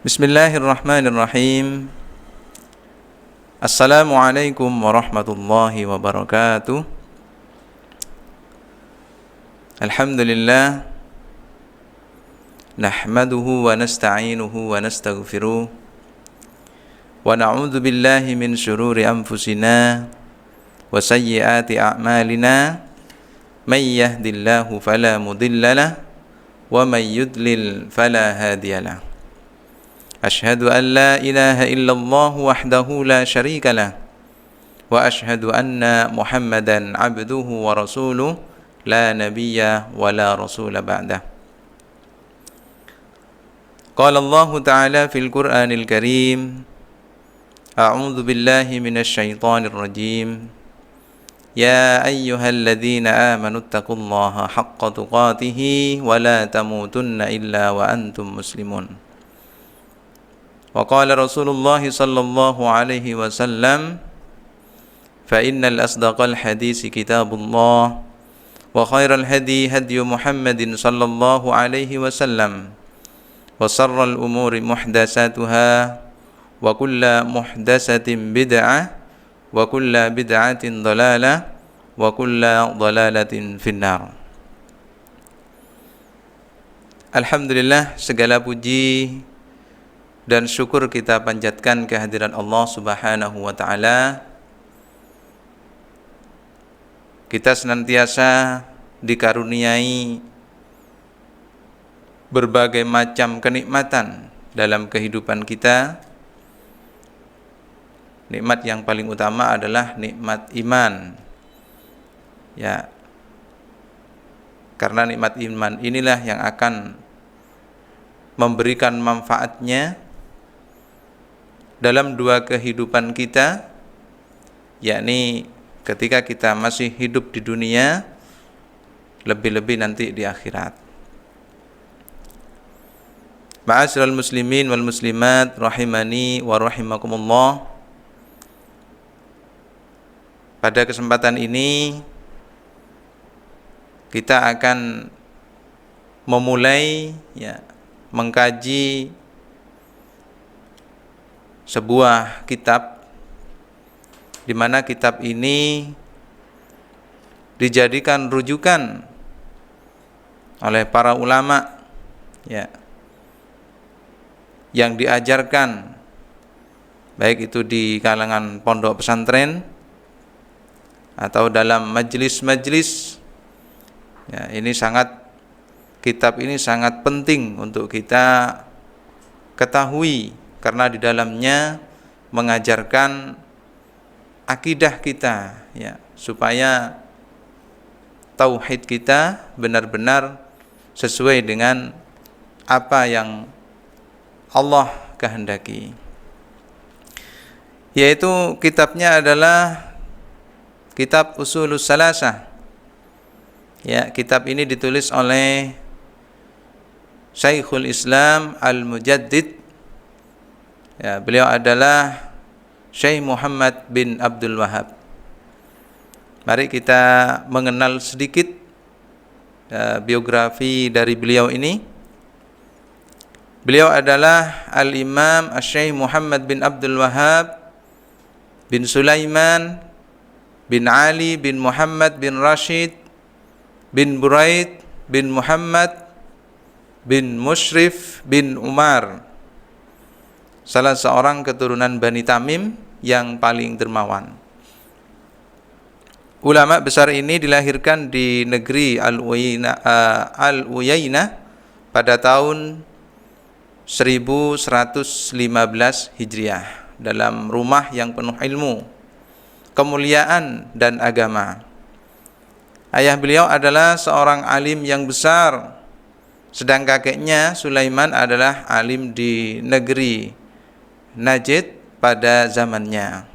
Bismillahirrahmanirrahim. Assalamualaikum warahmatullahi wabarakatuh. Alhamdulillah, nahmaduhu wa nasta'inuhu wa nastaghfiruh, wa na'udzu billahi min syururi anfusina wa sayyiati a'malina. May yahdihillahu fala mudhillalah wa may yudlil fala hadiyalah. Ashhadu an la ilaha illallah wahdahu la syarika lah, wa ashhadu anna Muhammadan abduhu wa rasuluh la nabiyya wa la rasula ba'dah. Qala Allah ta'ala fil Qur'anil Karim, a'udzu billahi minasy syaithanir rajim. Ya ayyuhalladzina amanu taqullaha haqqa tuqatih wa la tamutunna illa wa antum muslimun. Wa qala Rasulullah sallallahu alaihi wasallam, fa innal asdaqal hadisi kitabullah wa khairal hadi hadyu Muhammadin sallallahu alaihi wasallam wa sharral umuri muhdatsatuha wa kullu muhdatsatin bid'ah wa kullu bid'atin dhalalah wa kullu dhalalatin finnar. Alhamdulillah, segala puji dan syukur kita panjatkan kehadiran Allah Subhanahu wa ta'ala. Kita senantiasa dikaruniai berbagai macam kenikmatan dalam kehidupan kita. Nikmat yang paling utama adalah nikmat iman. Ya. Karena nikmat iman inilah yang akan memberikan manfaatnya dalam dua kehidupan kita, yakni ketika kita masih hidup di dunia, lebih-lebih nanti di akhirat. Ma'asyiral muslimin wal muslimat rahimani wa rahimakumullah. Pada kesempatan ini kita akan memulai mengkaji sebuah kitab, di mana kitab ini dijadikan rujukan oleh para ulama yang diajarkan baik itu di kalangan pondok pesantren atau dalam majelis-majelis. Kitab ini sangat penting untuk kita ketahui, karena di dalamnya mengajarkan akidah kita, supaya tauhid kita benar-benar sesuai dengan apa yang Allah kehendaki. Yaitu kitabnya adalah kitab Ushulus Salasah. Kitab ini ditulis oleh Syekhul Islam Al-Mujaddid. Beliau adalah Syekh Muhammad bin Abdul Wahhab. Mari kita mengenal sedikit biografi dari beliau ini. Beliau adalah Al-Imam Syekh Muhammad bin Abdul Wahhab bin Sulaiman bin Ali bin Muhammad bin Rashid bin Buraid bin Muhammad bin Mushrif bin Umar, salah seorang keturunan Bani Tamim yang paling dermawan. Ulama besar ini dilahirkan di negeri Al-Uyainah pada tahun 1115 Hijriah, dalam rumah yang penuh ilmu, kemuliaan dan agama. Ayah beliau adalah seorang alim yang besar, sedang kakeknya Sulaiman adalah alim di negeri Najd pada zamannya.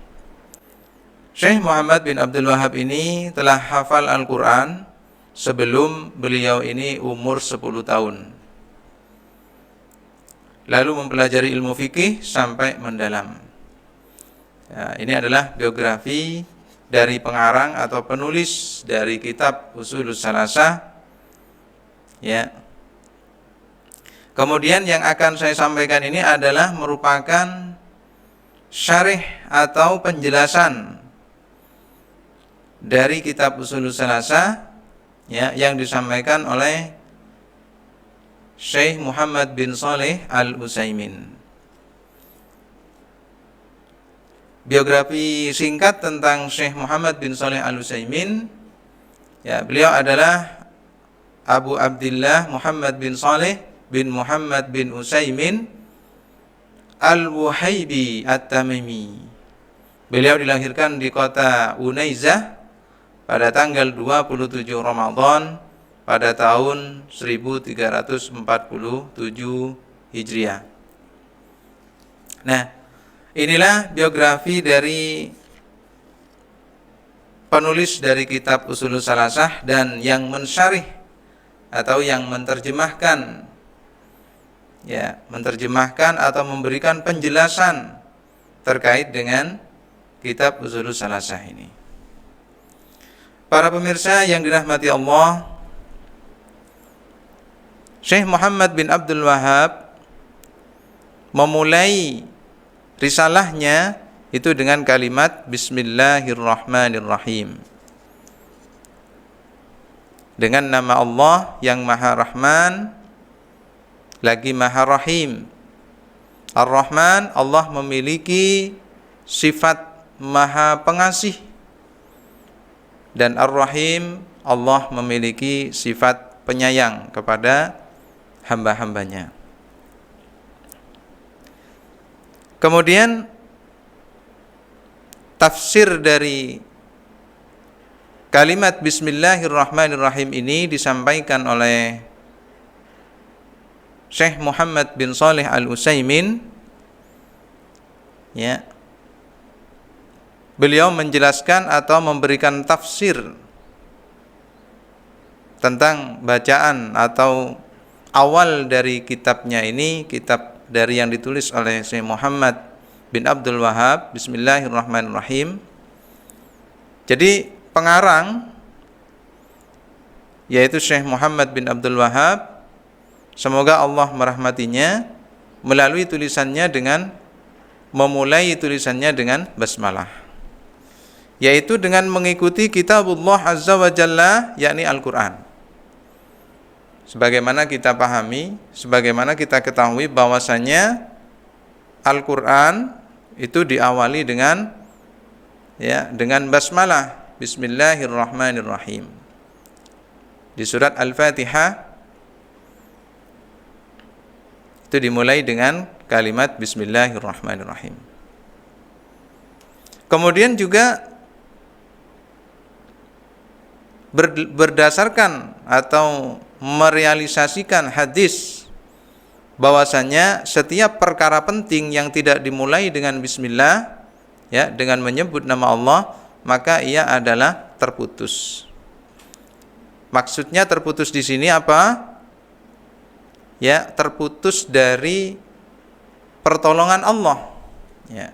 Syekh Muhammad bin Abdul Wahhab ini telah hafal Al-Quran sebelum beliau ini umur 10 tahun. Lalu mempelajari ilmu fikih sampai mendalam. Ya, ini adalah biografi dari pengarang atau penulis dari kitab Ushulus Salasah. Ya. Kemudian yang akan saya sampaikan ini adalah merupakan syarih atau penjelasan dari kitab Ushulus Salasah, ya, yang disampaikan oleh Syekh Muhammad bin Shalih Al-Utsaimin. Biografi singkat tentang Syekh Muhammad bin Shalih Al-Utsaimin, ya, beliau adalah Abu Abdillah Muhammad bin Shalih bin Muhammad bin Utsaimin Al-Wuhaibi At-Tamimi. Beliau dilahirkan di kota Unaizah pada tanggal 27 Ramadan pada tahun 1347 Hijriah. Nah, inilah biografi dari penulis dari kitab Ushulus Salasah dan yang mensyarih atau yang menerjemahkan, ya, menerjemahkan atau memberikan penjelasan terkait dengan kitab Ushulus Salasah ini. Para pemirsa yang dirahmati Allah, Syekh Muhammad bin Abdul Wahhab memulai risalahnya itu dengan kalimat Bismillahirrahmanirrahim. Dengan nama Allah yang Maha Rahman lagi Maha Rahim. Ar-Rahman, Allah memiliki sifat Maha Pengasih. Dan Ar-Rahim, Allah memiliki sifat penyayang kepada hamba-hambanya. Kemudian tafsir dari kalimat Bismillahirrahmanirrahim ini disampaikan oleh Syekh Muhammad bin Shalih Al-Utsaimin, ya. Beliau menjelaskan atau memberikan tafsir tentang bacaan atau awal dari kitabnya ini, kitab dari yang ditulis oleh Syekh Muhammad bin Abdul Wahhab, Bismillahirrahmanirrahim. Jadi pengarang yaitu Syekh Muhammad bin Abdul Wahhab, semoga Allah merahmatinya, melalui tulisannya dengan memulai tulisannya dengan basmalah, yaitu dengan mengikuti kitabullah azza wa jalla, yakni Al-Quran. Sebagaimana kita pahami, sebagaimana kita ketahui bahwasanya Al-Quran itu diawali dengan, ya, dengan basmalah, Bismillahirrahmanirrahim. Di surat Al-Fatihah itu dimulai dengan kalimat Bismillahirrahmanirrahim. Kemudian juga berdasarkan atau merealisasikan hadis bahwasanya setiap perkara penting yang tidak dimulai dengan bismillah, ya, dengan menyebut nama Allah, maka ia adalah terputus. Maksudnya terputus di sini apa? Ya, terputus dari pertolongan Allah, ya.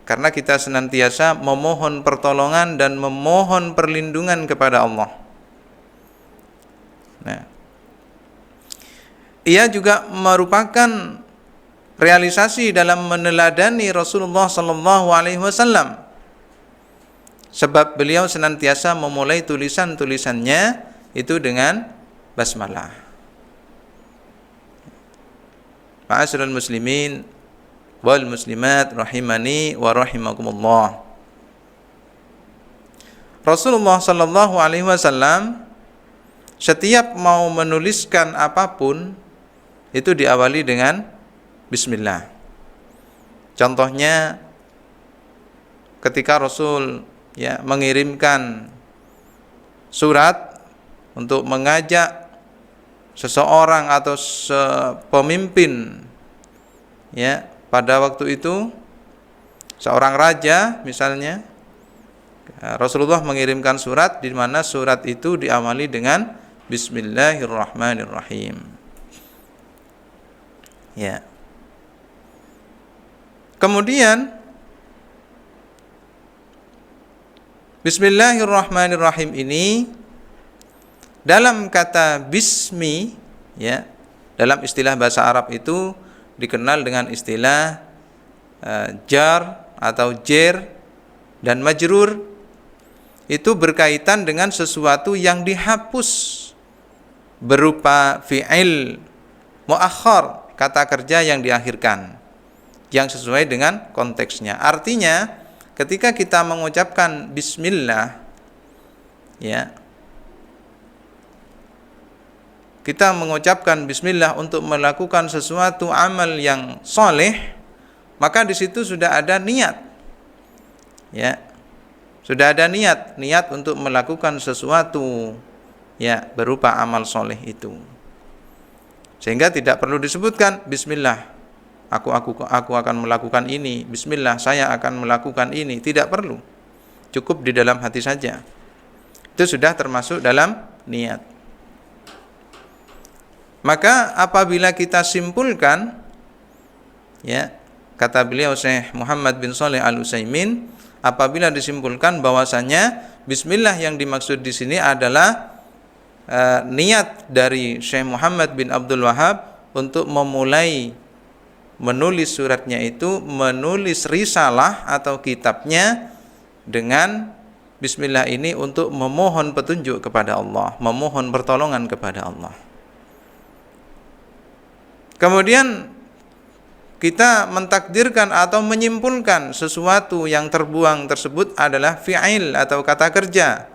Karena kita senantiasa memohon pertolongan dan memohon perlindungan kepada Allah. Nah, ia juga merupakan realisasi dalam meneladani Rasulullah SAW. Sebab beliau senantiasa memulai tulisan-tulisannya itu dengan basmalah. Ma'asyiral muslimin wal muslimat rahimani wa rahimakumullah. Rasulullah sallallahu alaihi wasallam setiap mau menuliskan apapun itu diawali dengan bismillah. Contohnya ketika Rasul, ya, mengirimkan surat untuk mengajak seseorang atau pemimpin, ya, pada waktu itu seorang raja misalnya, Rasulullah mengirimkan surat di mana surat itu diawali dengan Bismillahirrahmanirrahim. Ya. Kemudian Bismillahirrahmanirrahim ini dalam kata bismi, ya, dalam istilah bahasa Arab itu dikenal dengan istilah jar atau jer dan majrur, itu berkaitan dengan sesuatu yang dihapus berupa fi'il muakhar, kata kerja yang diakhirkan, yang sesuai dengan konteksnya. Artinya ketika kita mengucapkan bismillah, ya, kita mengucapkan bismillah untuk melakukan sesuatu amal yang soleh, maka di situ sudah ada niat, ya, sudah ada niat untuk melakukan sesuatu, ya, berupa amal soleh itu, sehingga tidak perlu disebutkan bismillah, aku akan melakukan ini, bismillah saya akan melakukan ini, tidak perlu, cukup di dalam hati saja, itu sudah termasuk dalam niat. Maka apabila kita simpulkan, ya, kata beliau Syekh Muhammad bin Shalih Al-Utsaimin, apabila disimpulkan bahwasanya bismillah yang dimaksud di sini adalah niat dari Syekh Muhammad bin Abdul Wahhab untuk memulai menulis suratnya itu, menulis risalah atau kitabnya dengan bismillah ini untuk memohon petunjuk kepada Allah, memohon pertolongan kepada Allah. Kemudian kita mentakdirkan atau menyimpulkan sesuatu yang terbuang tersebut adalah fi'il atau kata kerja.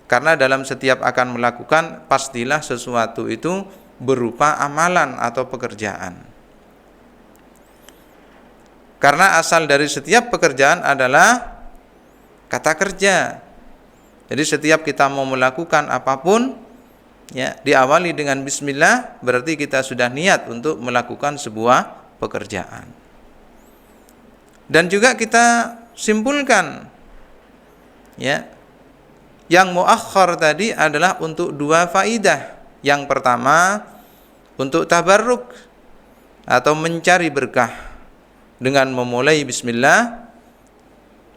Karena dalam setiap akan melakukan, pastilah sesuatu itu berupa amalan atau pekerjaan. Karena asal dari setiap pekerjaan adalah kata kerja. Jadi setiap kita mau melakukan apapun, ya, diawali dengan bismillah, berarti kita sudah niat untuk melakukan sebuah pekerjaan. Dan juga kita simpulkan, ya, yang muakhkhar tadi adalah untuk dua faidah. Yang pertama untuk tabarruk atau mencari berkah dengan memulai bismillah,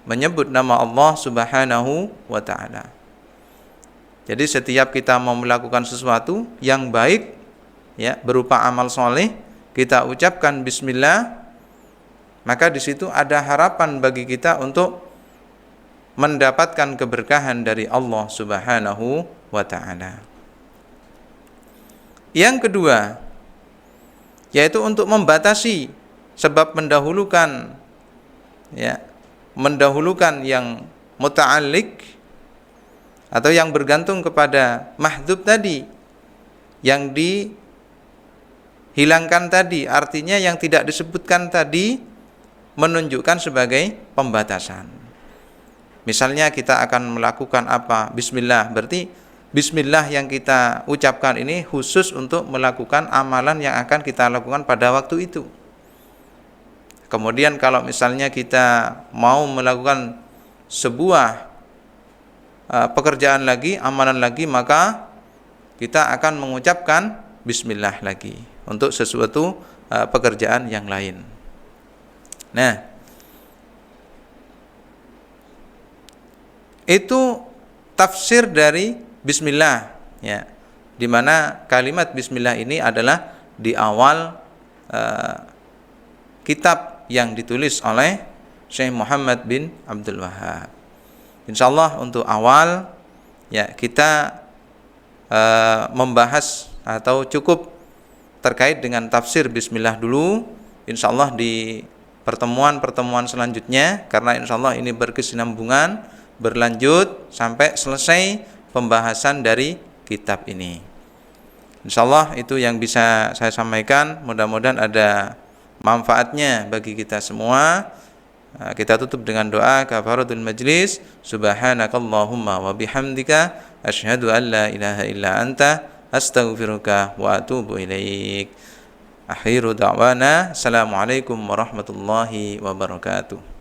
menyebut nama Allah Subhanahu wa ta'ala. Jadi setiap kita mau melakukan sesuatu yang baik, ya, berupa amal soleh, kita ucapkan bismillah, maka di situ ada harapan bagi kita untuk mendapatkan keberkahan dari Allah Subhanahu wa ta'ala. Yang kedua, yaitu untuk membatasi sebab mendahulukan, ya, mendahulukan yang muta'alliq atau yang bergantung kepada mahdhuf tadi, yang dihilangkan tadi, artinya yang tidak disebutkan tadi, menunjukkan sebagai pembatasan. Misalnya kita akan melakukan apa? Bismillah, berarti bismillah yang kita ucapkan ini khusus untuk melakukan amalan yang akan kita lakukan pada waktu itu. Kemudian kalau misalnya kita mau melakukan sebuah pekerjaan lagi, amalan lagi, maka kita akan mengucapkan bismillah lagi untuk sesuatu pekerjaan yang lain. Nah, itu tafsir dari bismillah, ya, di mana kalimat bismillah ini adalah di awal kitab yang ditulis oleh Syekh Muhammad bin Abdul Wahhab. Insyaallah untuk awal, ya, kita membahas atau cukup terkait dengan tafsir bismillah dulu. Insyaallah di pertemuan selanjutnya, karena insyaallah ini berkesinambungan, berlanjut sampai selesai pembahasan dari kitab ini. Insyaallah itu yang bisa saya sampaikan, mudah-mudahan ada manfaatnya bagi kita semua. Kita tutup dengan doa kafaratul majlis. Subhanakallahumma wa bihamdika asyhadu an la ilaha illa anta astaghfiruka wa atubu ilaik. Akhiru da'wana assalamualaikum warahmatullahi wabarakatuh.